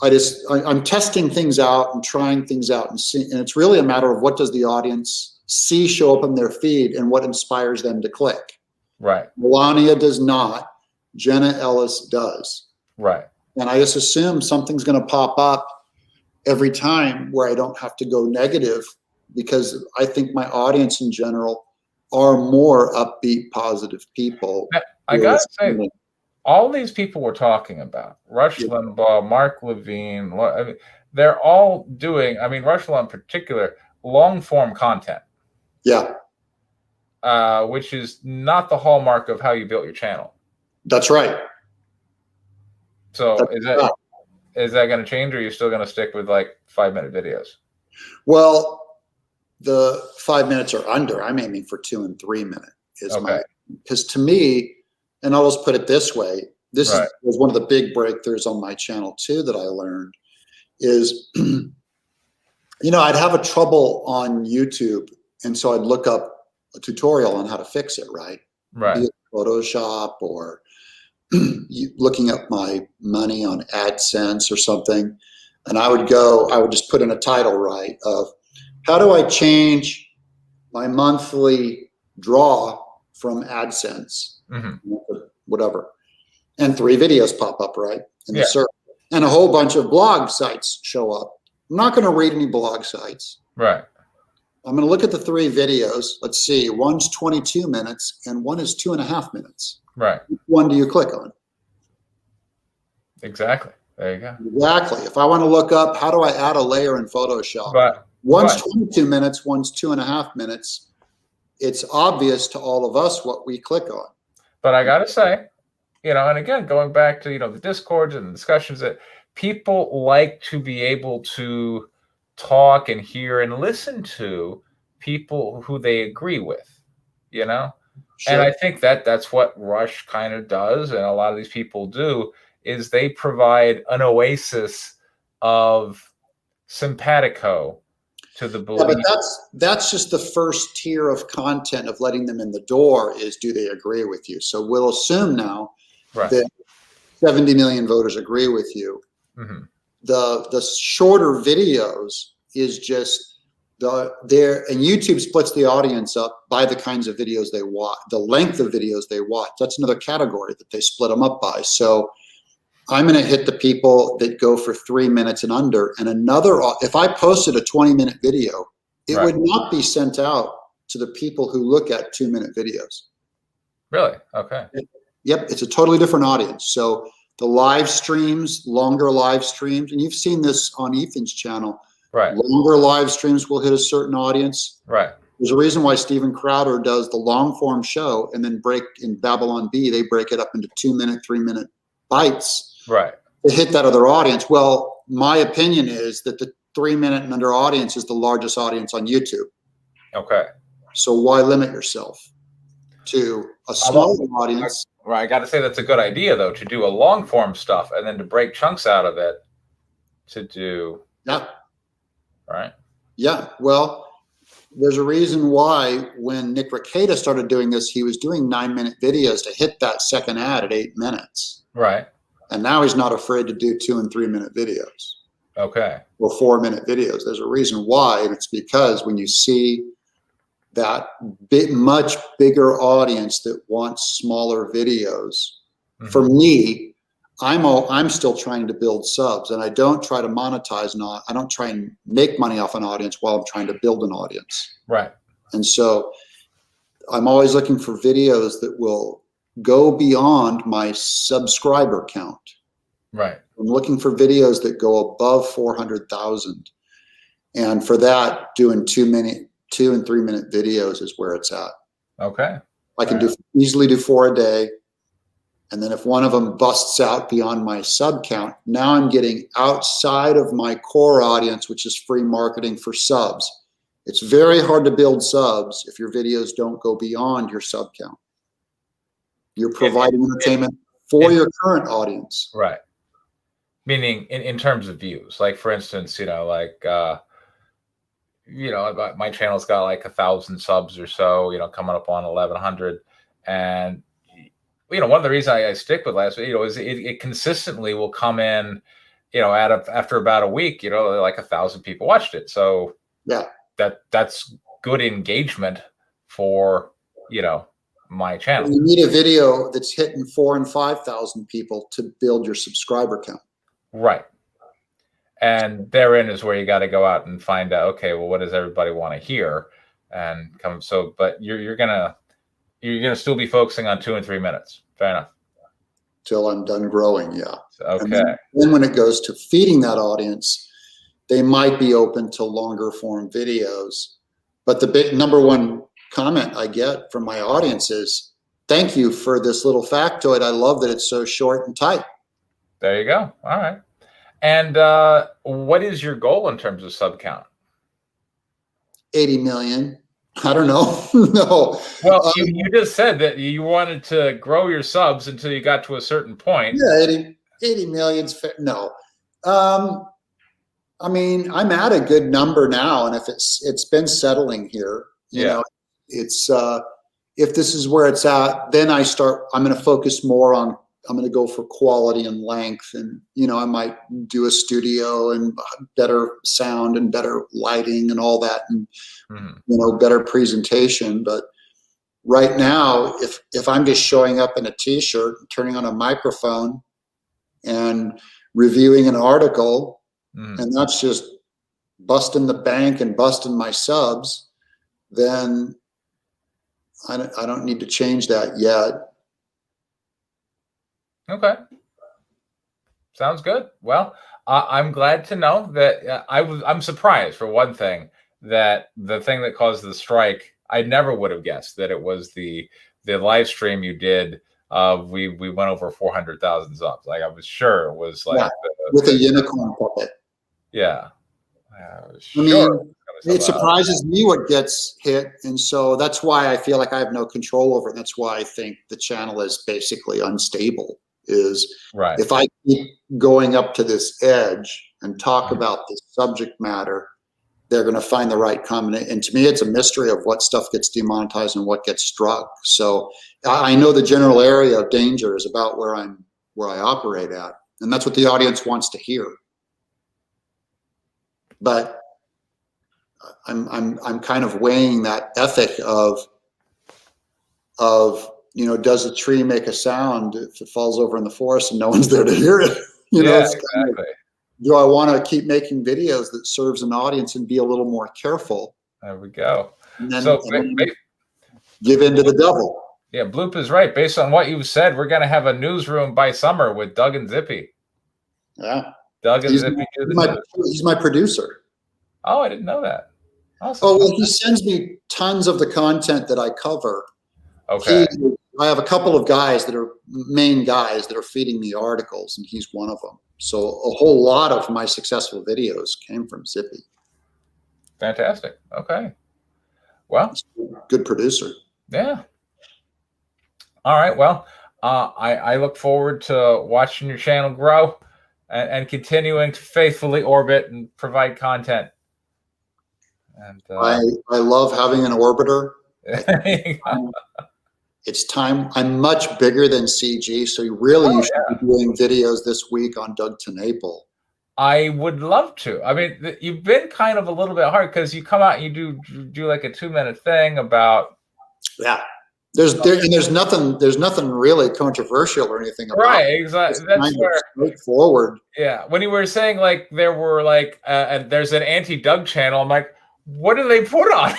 I'm testing things out and trying things out and it's really a matter of what does the audience see show up in their feed and what inspires them to click. Right. Melania does not. Jenna Ellis does. Right. And I just assume something's going to pop up every time where I don't have to go negative, because I think my audience in general are more upbeat, positive people. I got to say, all these people we're talking about, Rush Limbaugh, Mark Levine, they're all doing, Rush Limbaugh in particular, long-form content. Yeah. Which is not the hallmark of how you built your channel. That's right. So is that going to change, or are you still going to stick with like 5-minute videos? Well, the 5 minutes or under, I'm aiming for 2 and 3 minute because to me, and I'll just put it this way, this was one of the big breakthroughs on my channel too that I learned is, I'd have a trouble on YouTube. And so I'd look up a tutorial on how to fix it, right? Right. Photoshop or looking up my money on AdSense or something. And I would just put in a title, right, of how do I change my monthly draw from AdSense, whatever. And 3 videos pop up, right? In the search. And a whole bunch of blog sites show up. I'm not going to read any blog sites. Right. I'm going to look at the 3 videos. Let's see. One's 22 minutes and one is 2.5 minutes. Right. Which one do you click on? Exactly. There you go. Exactly. If I want to look up how do I add a layer in Photoshop, one's 22 minutes, one's 2.5 minutes. It's obvious to all of us what we click on. But I got to say, and again, going back to, the discords and the discussions, that people like to be able to talk and hear and listen to people who they agree with, Sure. And I think that's what Rush kind of does, and a lot of these people do, is they provide an oasis of simpatico to the belief. Yeah, but that's just the first tier of content of letting them in the door is, do they agree with you? So we'll assume now that 70 million voters agree with you. The shorter videos is just and YouTube splits the audience up by the kinds of videos they watch, the length of videos they watch. That's another category that they split them up by. So I'm going to hit the people that go for 3 minutes and under, and if I posted a 20-minute video, it would not be sent out to the people who look at 2-minute videos. Really? Okay. Yep. It's a totally different audience. So the live streams, longer live streams, and you've seen this on Ethan's channel. Right. Longer live streams will hit a certain audience. Right. There's a reason why Steven Crowder does the long form show, and then in Babylon Bee, they break it up into 2-minute, 3-minute bites. Right. To hit that other audience. Well, my opinion is that the 3-minute and under audience is the largest audience on YouTube. Okay. So why limit yourself to a smaller audience? Right. I got to say that's a good idea, though, to do a long form stuff and then to break chunks out of it to do. Yeah. Right. Yeah. Well, there's a reason why when Nick Rekieta started doing this, he was doing 9-minute videos to hit that second ad at 8 minutes. Right. And now he's not afraid to do 2- and 3-minute videos. Okay. Or 4-minute videos. There's a reason why, and it's because when you see that much bigger audience that wants smaller videos, for me, I'm still trying to build subs, and I don't try to monetize. I don't try and make money off an audience while I'm trying to build an audience. Right. And so I'm always looking for videos that will go beyond my subscriber count. Right. I'm looking for videos that go above 400,000. And for that, doing 2- and 3-minute videos is where it's at. Okay. I can easily do 4 a day. And then if one of them busts out beyond my sub count, now I'm getting outside of my core audience, which is free marketing for subs. It's very hard to build subs if your videos don't go beyond your sub count. You're providing entertainment for your current audience. Right. Meaning in terms of views, like for instance, my channel's got like 1,000 subs or so, coming up on 1,100. And, one of the reasons I stick with last week, is it consistently will come in, after about a week, like 1,000 people watched it. So yeah, that's good engagement for, my channel. You need a video that's hitting 4,000 and 5,000 people to build your subscriber count. Right. And therein is where you got to go out and find out, okay, well, what does everybody want to hear? And come, so, but you're gonna still be focusing on 2 and 3 minutes. Fair enough. Till I'm done growing. Yeah. Okay. And then when it goes to feeding that audience, they might be open to longer form videos. But the big number one comment I get from my audience is, thank you for this little factoid. I love that it's so short and tight. There you go. All right. And what is your goal in terms of sub count? 80 million. I don't know. No. Well, you just said that you wanted to grow your subs until you got to a certain point. Yeah, 80 million's fair. No. I mean, I'm at a good number now, and if it's been settling here, you know, it's if this is where it's at, then I'm going to focus more on, I'm going to go for quality and length, and I might do a studio and better sound and better lighting and all that, and better presentation. But right now, if I'm just showing up in a t-shirt, turning on a microphone and reviewing an article, and that's just busting the bank and busting my subs, then I don't need to change that yet. Okay. Sounds good. Well, I'm glad to know that I'm surprised, for one thing, that the thing that caused the strike, I never would have guessed that it was the live stream you did. We went over 400,000 subs. Like, I was sure it was like with a unicorn puppet. Yeah. I mean, it surprises me what gets hit, and so that's why I feel like I have no control over it. That's why I think the channel is basically unstable. Is right. If I keep going up to this edge and talk about this subject matter, they're going to find the right combination. And to me, it's a mystery of what stuff gets demonetized and what gets struck. So I know the general area of danger is about where I operate at, and that's what the audience wants to hear. But I'm kind of weighing that ethic of does a tree make a sound if it falls over in the forest and no one's there to hear it? It's exactly. Kind of, do I want to keep making videos that serves an audience and be a little more careful? There we go. And then give in to the devil. Yeah, Bloop is right. Based on what you've said, we're going to have a newsroom by summer with Doug and Zippy. Yeah. Doug and Zippy. He's my producer. Oh, I didn't know that. Awesome. Oh, well, he sends me tons of the content that I cover. Okay. I have a couple of guys that are main guys that are feeding me articles, and he's one of them. So a whole lot of my successful videos came from Zippy. Fantastic. Okay. Well, good producer. Yeah. All right. Well, I look forward to watching your channel grow and continuing to faithfully orbit and provide content. And I love having an orbiter. It's time. I'm much bigger than CG, so you should be doing videos this week on Doug Tennapel. I would love to. I mean, you've been kind of a little bit hard because you come out and you do like a 2-minute thing about. Yeah. There's nothing really controversial or anything about right, exactly. That's kind of straightforward. Yeah, when you were saying like there were like there's an anti-Doug channel, I'm like, what do they put on?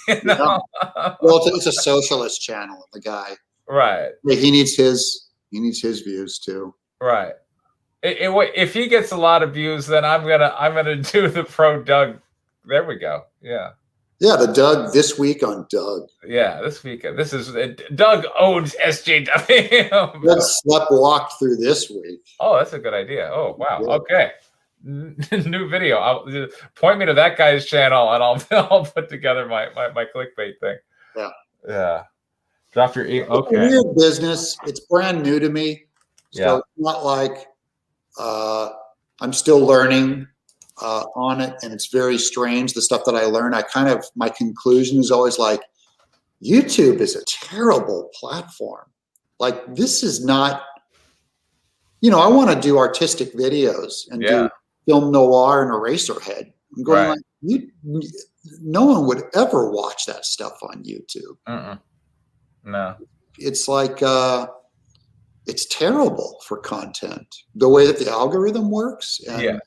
You know? Yeah. Well, it's a socialist channel. The guy, right? He needs his views too. Right. If he gets a lot of views, then I'm gonna do the pro Doug. There we go. Yeah. Yeah, the Doug this week on Doug. Yeah, this weekend. This is Doug owns SJW. Let's walk through this week. Oh, that's a good idea. Oh, wow. Yeah. Okay. New video. Point me to that guy's channel, and I'll put together my clickbait thing. Yeah. Yeah. Drop your okay. It's a weird business. It's brand new to me. So yeah. It's not like I'm still learning on it, and it's very strange. The stuff that I learn, my conclusion is always like, YouTube is a terrible platform. Like, this is not, I want to do artistic videos and do film noir and Eraserhead. I'm going like, no one would ever watch that stuff on YouTube. No. It's like, it's terrible for content. The way that the algorithm works. And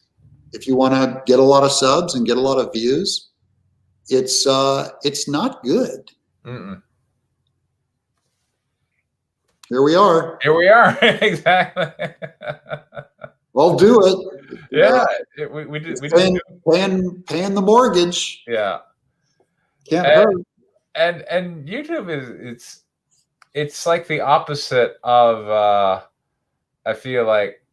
if you want to get a lot of subs and get a lot of views, it's not good. Here we are. Here we are. Exactly. I'll do it. Yeah, we did. Paying the mortgage. Yeah, can't hurt. And YouTube it's like the opposite of I feel like,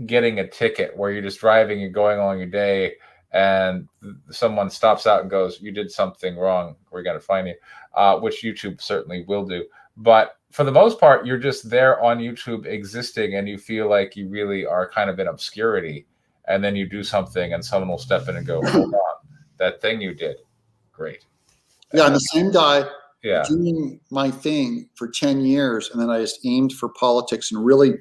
getting a ticket where you're just driving and going along your day, and someone stops out and goes, "You did something wrong. We're going to fine you," which YouTube certainly will do. But for the most part, you're just there on YouTube existing, and you feel like you really are kind of in obscurity. And then you do something, and someone will step in and go, "Hold on, that thing you did, great." Yeah, I'm the same guy. Yeah. Doing my thing for 10 years, and then I just aimed for politics and really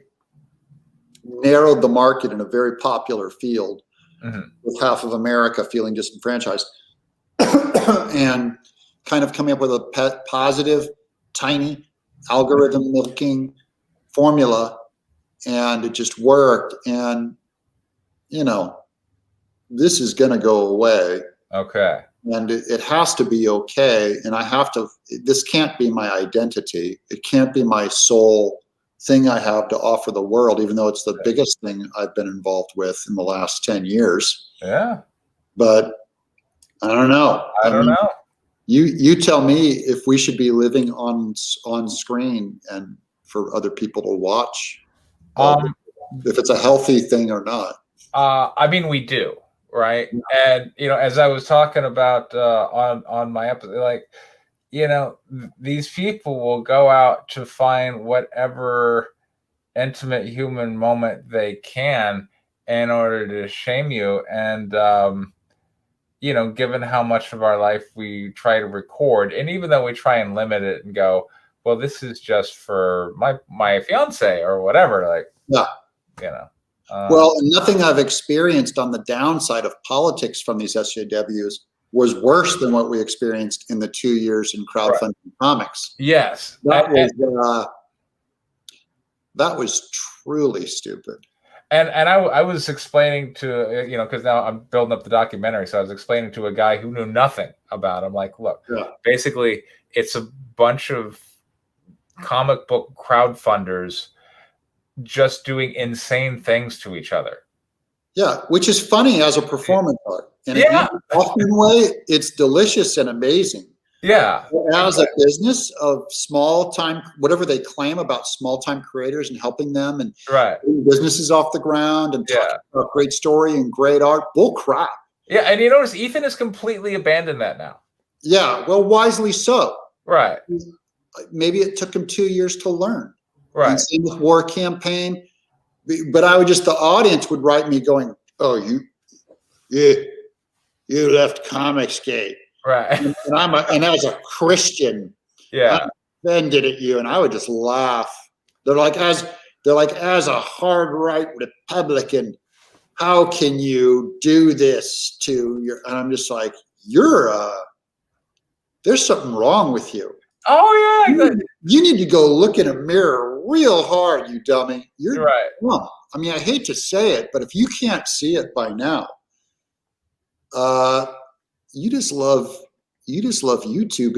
narrowed the market in a very popular field, with half of America feeling disenfranchised, and kind of coming up with a positive, tiny algorithm milking formula, and it just worked. And this is going to go away. Okay. And it has to be okay. And this can't be my identity. It can't be my sole thing I have to offer the world, even though it's the biggest thing I've been involved with in the last 10 years. Yeah. But I don't know. I don't know. You tell me if we should be living on screen and for other people to watch, if it's a healthy thing or not. I mean, we do. Right. And, as I was talking about on my episode, like, these people will go out to find whatever intimate human moment they can in order to shame you. And, given how much of our life we try to record, and even though we try and limit it and go, well, this is just for my fiance or whatever, like, well, nothing I've experienced on the downside of politics from these SJWs was worse than what we experienced in the 2 years in crowdfunding comics. Yes. That was truly stupid. And I was explaining to, because now I'm building up the documentary, so I was explaining to a guy who knew nothing about it. I'm like, look, basically it's a bunch of comic book crowdfunders just doing insane things to each other. Yeah, which is funny as a performance art. And in a Hoffman way, it's delicious and amazing. Yeah. As a business of small time, whatever they claim about small time creators and helping them and Right. putting businesses off the ground and talking Yeah. about great story and great art, bull crap. Yeah, and you notice Ethan has completely abandoned that now. Yeah, well, wisely so. Right. Maybe it took him 2 years to learn. Right. And same with War Campaign. But I would just, the audience would write me going, oh, you left Comicsgate. Right. And as a Christian, Yeah. I'm offended at you. And I would just laugh. They're like, as a hard right Republican, how can you do this to your, and I'm just like, there's something wrong with you. Oh yeah, exactly. You need to go look in a mirror real hard, you dummy. You're right. wrong. I mean, I hate to say it, but if you can't see it by now, you just love YouTube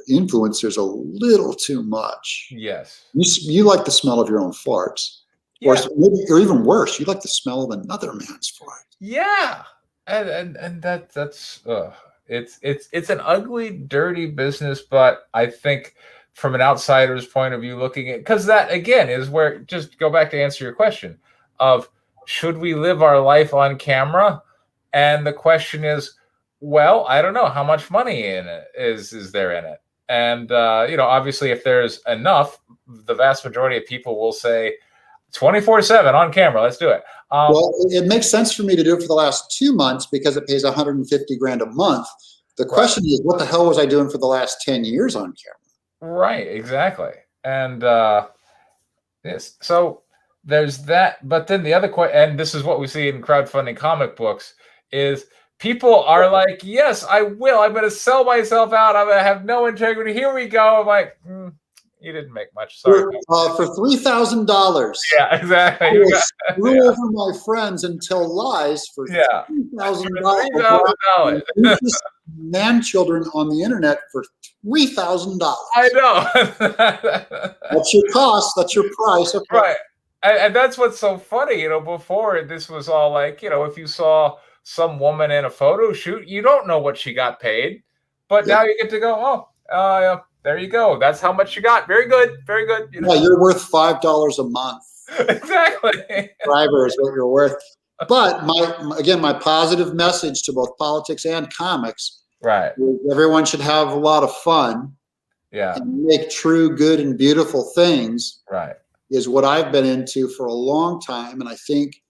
influencers a little too much. Yes. You like the smell of your own farts. Yeah. Or even worse, you like the smell of another man's fart. Yeah. And that's it's an ugly, dirty business, but I think from an outsider's point of view looking at, because that again is where, just go back to answer your question of should we live our life on camera? And the question is, well, I don't know how much money in it is there in it. And obviously if there's enough, the vast majority of people will say 24/7 on camera, let's do it. Well, it makes sense for me to do it for the last 2 months because it pays 150 grand a month. The question is, what the hell was I doing for the last 10 years on camera? Right, exactly. And yes, so there's that. But then the other question, and this is what we see in crowdfunding comic books, is people are like, yes, I will. I'm going to sell myself out. I'm going to have no integrity. Here we go. I'm like, you didn't make much. Sorry. For $3,000. Yeah, exactly. I will screw over my friends and tell lies for $3,000. Man children on the internet for $3,000. I know. That's your cost. That's your price. Okay. Right. And that's what's so funny. Before this was all like, if you saw some woman in a photo shoot, you don't know what she got paid. But now you get to go, there you go. That's how much you got. Very good. Very good. Yeah, you're worth $5 a month. Exactly. Driver is what you're worth. But my positive message to both politics and comics. Right. Everyone should have a lot of fun. Yeah. And make true, good, and beautiful things. Right. Is what I've been into for a long time. And I think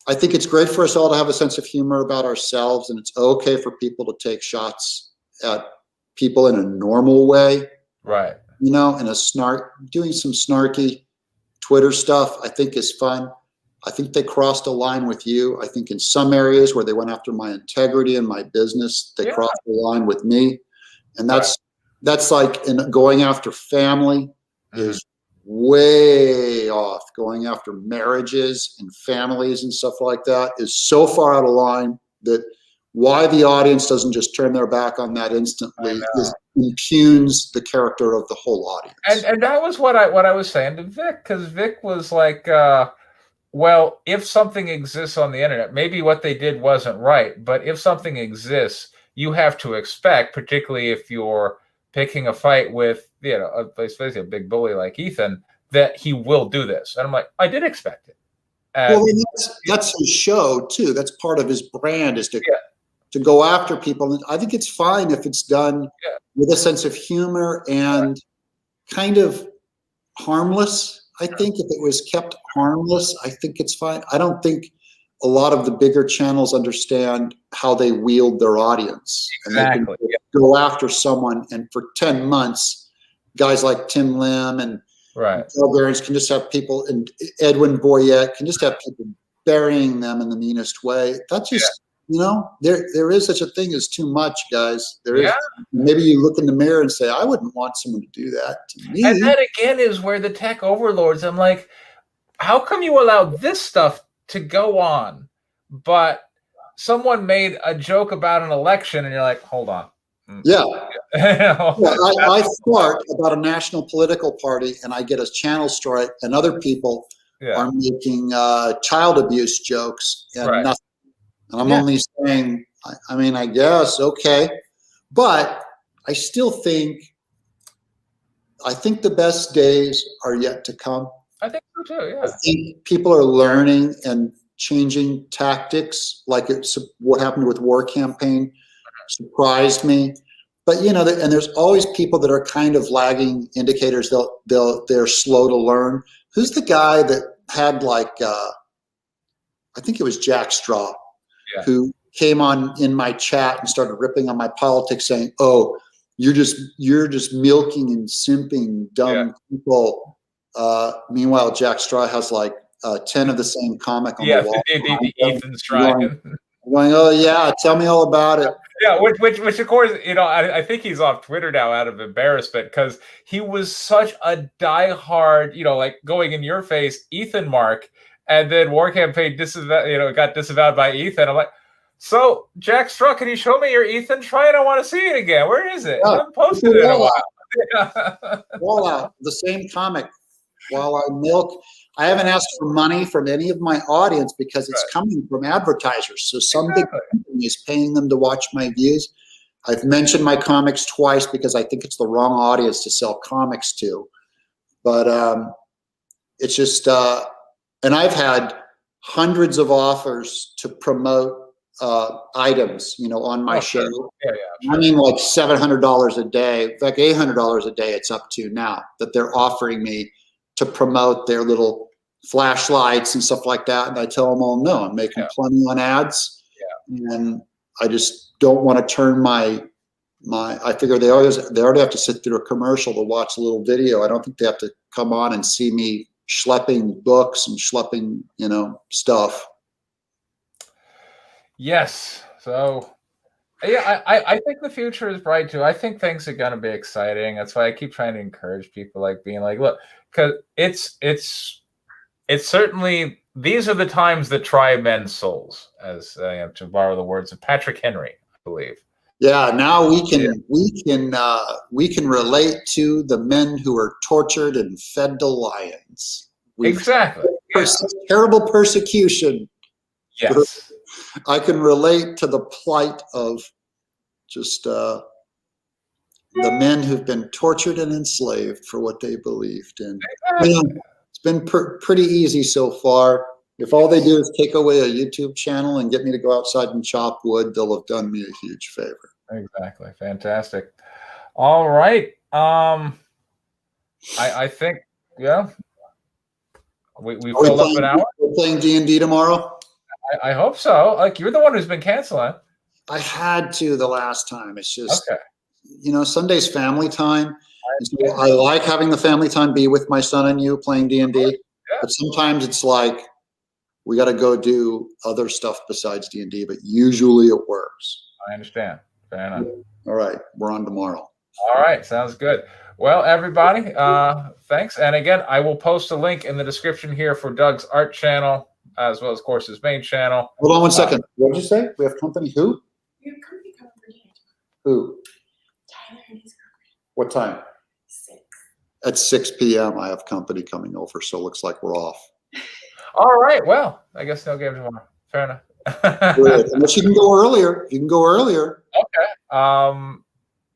it's great for us all to have a sense of humor about ourselves. And it's okay for people to take shots at people in a normal way, right? In a doing some snarky Twitter stuff, I think is fun. I think they crossed a line with you. I think in some areas where they went after my integrity and my business, they crossed the line with me. And that's like going after family is way off. Going after marriages and families and stuff like that is so far out of line that why the audience doesn't just turn their back on that instantly impugns the character of the whole audience. And that was what I was saying to Vic, because Vic was like, well, if something exists on the internet, maybe what they did wasn't right, but if something exists, you have to expect, particularly if you're picking a fight with, especially a big bully like Ethan, that he will do this. And I'm like, I did expect it. Well, that's his show too. That's part of his brand is to go after people. And I think it's fine if it's done with a sense of humor and kind of harmless. I think if it was kept harmless, I think it's fine. I don't think a lot of the bigger channels understand how they wield their audience. Exactly. And they can go after someone, and for 10 months, guys like Tim Lim and Doug Tennapel can just have people, and Edwin Boyette can just have people burying them in the meanest way. That's just, there is such a thing as too much, guys. There is. Maybe you look in the mirror and say, I wouldn't want someone to do that to me. And that again is where the tech overlords, I'm like, how come you allow this stuff to go on, but someone made a joke about an election and you're like, hold on. I fart about a national political party and I get a channel strike, and other people are making child abuse jokes and nothing. And I'm only saying, I guess, okay. But I still think the best days are yet to come. I think so too. Yeah. I think people are learning and changing tactics. Like what happened with War Campaign surprised me. But you know, and there's always people that are kind of lagging indicators. They're slow to learn. Who's the guy that had like I think it was Jack Straw, who came on in my chat and started ripping on my politics, saying, "Oh, you're just milking and simping dumb people." Meanwhile, Jack Straw has like 10 of the same comic on the wall. Ethan's trying. Going, oh yeah, tell me all about it. Yeah, which of course, you know, I think he's off Twitter now out of embarrassment because he was such a diehard, you know, like going in your face, Ethan mark, and then War Campaign got disavowed by Ethan. I'm like, so Jack Straw, can you show me your Ethan? Try it. I want to see it again. Where is it? I haven't posted it in a while. Fallout, the same comic. While I milk, I haven't asked for money from any of my audience because it's coming from advertisers. So some big company is paying them to watch my views. I've mentioned my comics twice because I think it's the wrong audience to sell comics to. But it's just, and I've had hundreds of offers to promote items, you know, on my show. Sure. I mean, like $700 a day, in fact, $800 a day it's up to now that they're offering me to promote their little flashlights and stuff like that. And I tell them all, no, I'm making plenty on ads. And I just don't want to turn I figure they already have to sit through a commercial to watch a little video. I don't think they have to come on and see me schlepping books and schlepping, you know, stuff. Yes. So yeah, I think the future is bright too. I think things are going to be exciting. That's why I keep trying to encourage people, like being like, look, because it's certainly, these are the times that try men's souls, as to borrow the words of Patrick Henry, I believe. Yeah, now we can relate to the men who are tortured and fed to lions. Exactly. Terrible persecution. Yes. I can relate to the plight of just the men who've been tortured and enslaved for what they believed in. You know, it's been pretty easy so far. If all they do is take away a YouTube channel and get me to go outside and chop wood, they'll have done me a huge favor. Exactly. Fantastic. All right. I think, yeah, we filled up an hour. We're playing D&D tomorrow? I hope so. Like, you're the one who's been canceling. I had to the last time. It's just, okay. You know, Sunday's family time. So I like having the family time be with my son and you playing D&D. Yeah. But sometimes it's like, we got to go do other stuff besides D&D, but usually it works. I understand. Fair enough. All right. We're on tomorrow. All right. Sounds good. Well, everybody, thanks. And again, I will post a link in the description here for Doug's art channel, as well as, of course, his main channel. Hold on one second. What did you say? We have company who? We have company coming for dinner. Who? Tyler and his girlfriend. What time? 6. At 6 p.m. I have company coming over, so it looks like we're off. All right. Well, I guess no game tomorrow. Fair enough. Good. Unless you can go earlier. You can go earlier. Okay.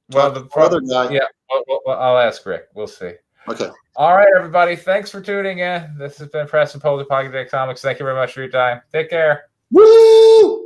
Well, the other guy. Yeah. Well, I'll ask Rick. We'll see. Okay. All right, everybody. Thanks for tuning in. This has been Press and Polar Pocket Comics. Thank you very much for your time. Take care. Woo!